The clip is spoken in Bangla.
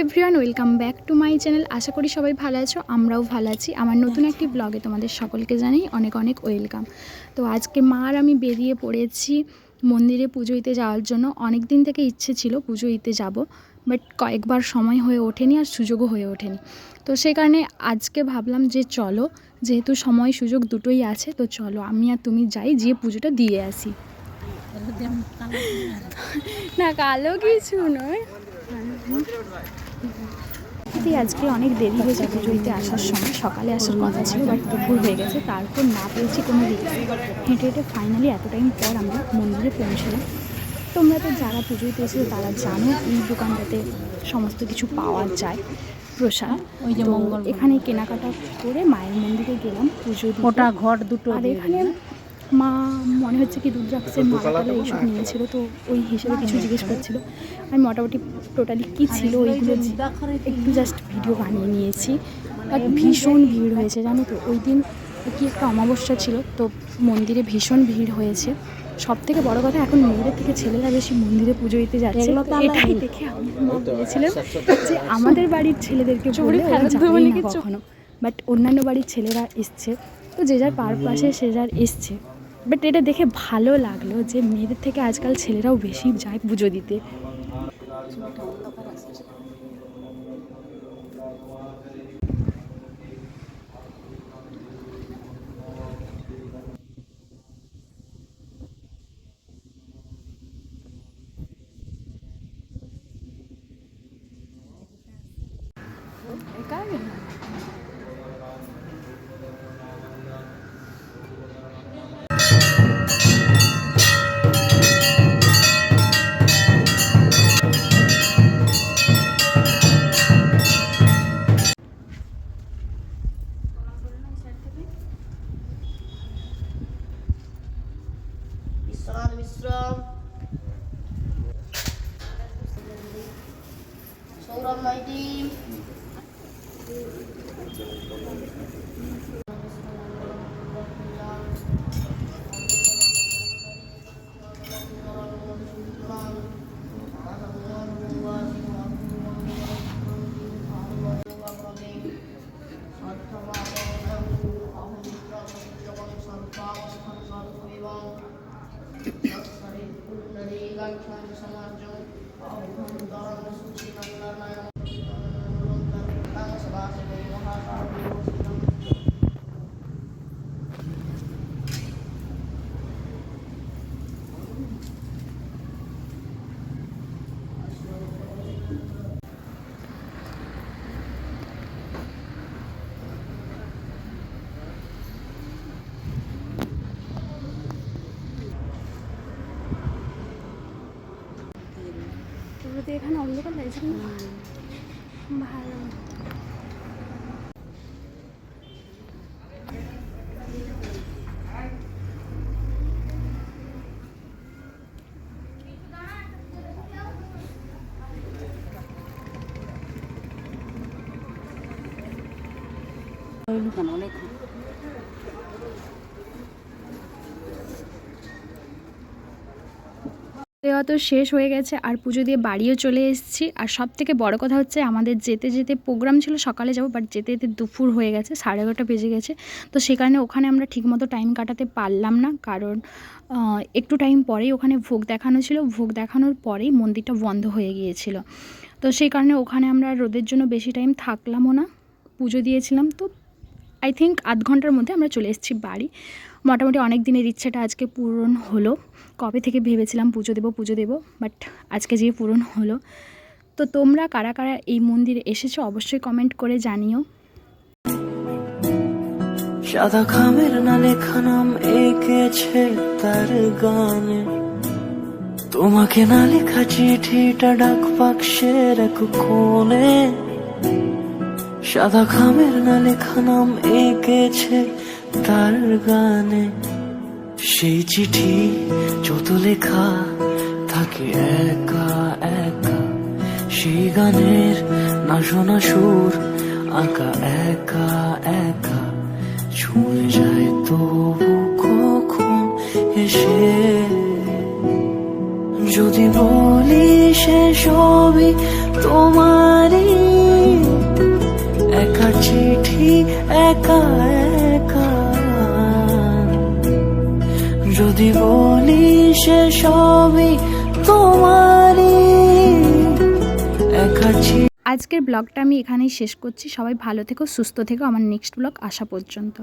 Everyone welcome back to my channel. আশা করি সবাই ভালো আছো, আমরাও ভালো আছি। আমার নতুন একটি ব্লগে তোমাদের সকলকে জানাই অনেক অনেক ওয়েলকাম। তো আজকে মা আর আমি বেরিয়ে পড়েছি মন্দিরে পুজো দিতে যাওয়ার জন্য। অনেক দিন থেকে ইচ্ছে ছিল পুজো দিতে যাব, বাট কয়েকবার সময় হয়ে ওঠেনি আর সুযোগও হয়ে ওঠেনি। তো সেই কারণে আজকে ভাবলাম যে চলো, যেহেতু সময় সুযোগ দুটোই আছে, তো চলো আমি আর তুমি যাই, যেয়ে পুজোটা দিয়ে আসি। না কালো কিছু নয়, আজকে অনেক দেরি হয়েছে পুজো দিতে আসার সময়। সকালে আসার কথা ছিল, বাট দুপুর হয়ে গেছে। তারপর না পেয়েছি কোনো রিক্স, হেঁটে হেঁটে ফাইনালি এত টাইম পর আমরা মন্দিরে পৌঁছলাম। তোমরা তো যারা পুজো দিতে এসেছো তারা জানো এই দোকানটাতে সমস্ত কিছু পাওয়া যায়, প্রসাদ। তো এখানে কেনাকাটা করে মায়ের মন্দিরে গেলাম পুজো দিতে। ওটা ঘর দুটো, আর এখানে মা মনে হচ্ছে কি রুদ্রাক্ষের মালাটালা এইসব নিয়েছিল, তো ওই হিসেবে কিছু জিজ্ঞেস করছিল। আমি মোটামুটি টোটালি কী ছিল ওইগুলো একটু জাস্ট ভিডিও বানিয়ে নিয়েছি। বাট ভীষণ ভিড় হয়েছে জানো তো, ওই দিন কি একটা অমাবস্যা ছিল, তো মন্দিরে ভীষণ ভিড় হয়েছে। সব থেকে বড় কথা, এখন মেয়েদের থেকে ছেলেরা বেশি মন্দিরে পুজো দিতে যাচ্ছে। এটাই দেখে আমি বলেছিলাম যে আমাদের বাড়ির ছেলেদেরকে বলে যাবেই না কখনো, বাট অন্যান্য বাড়ির ছেলেরা এসছে, তো যে যার পারপাসে সে যার এসছে। বাট এটা দেখে ভালো লাগলো যে মেয়েদের থেকে আজকাল ছেলেরাও বেশি যায় পুজো দিতে। বিশ্রাম সৌরভ মাইতি এখানে অন্ধকার লাগছে, ভালো। অনেক দেওয়া তো শেষ হয়ে গেছে আর পুজো দিয়ে বাড়িও চলে এসেছি। আর সব থেকে বড় কথা হচ্ছে আমাদের যেতে যেতে প্রোগ্রাম ছিল সকালে যাব, বাট যেতে যেতে দুপুর হয়ে গেছে, 11:30 বেজে গেছে। তো সে কারণে ওখানে আমরা ঠিকমতো টাইম কাটাতে পারলাম না, কারণ একটু টাইম পরেই ওখানে ভোগ দেখানো ছিল। ভোগ দেখানোর পরেই মন্দিরটা বন্ধ হয়ে গিয়েছিল। তো সেই কারণে ওখানে আমরা রোদের জন্য বেশি টাইম থাকলামও না, পুজো দিয়েছিলাম। তো আই থিঙ্ক আধ ঘন্টার মধ্যে আমরা চলে এসেছি বাড়ি। মোটামুটি অনেক দিনের ইচ্ছাটা আজকে পূরণ হলো। কবে থেকে ভেবেছিলাম পুজো দেবো, বাট আজকে যেয়ে পূরণ হলো। তো তোমরা কারা কারা এই মন্দিরে এসেছো অবশ্যই কমেন্ট করে জানিও। সাদা খামের না লেখা নাম এঁকেছে তার গানে, তোমাকে না লেখা চিঠিটা ডাক বাক্সের এক কোণে। সাদা খামের না লেখা নাম এঁকেছে তার গানে, সেই চিঠি যত লেখা থাকে একা একা, সেই গানের না শোনা সুর আঁকা একা একা, ছুঁয়ে যায় তবু কখন এসে যদি বলি সে সবই তোমারই, একা চিঠি একা একা। যদি বলি সে সবই তোমারই, একা চিঠি। আজকের ব্লগটা আমি এখানেই শেষ করছি। সবাই ভালো থেকো, সুস্থ থেকো। আমার নেক্সট ব্লগ আসা পর্যন্ত।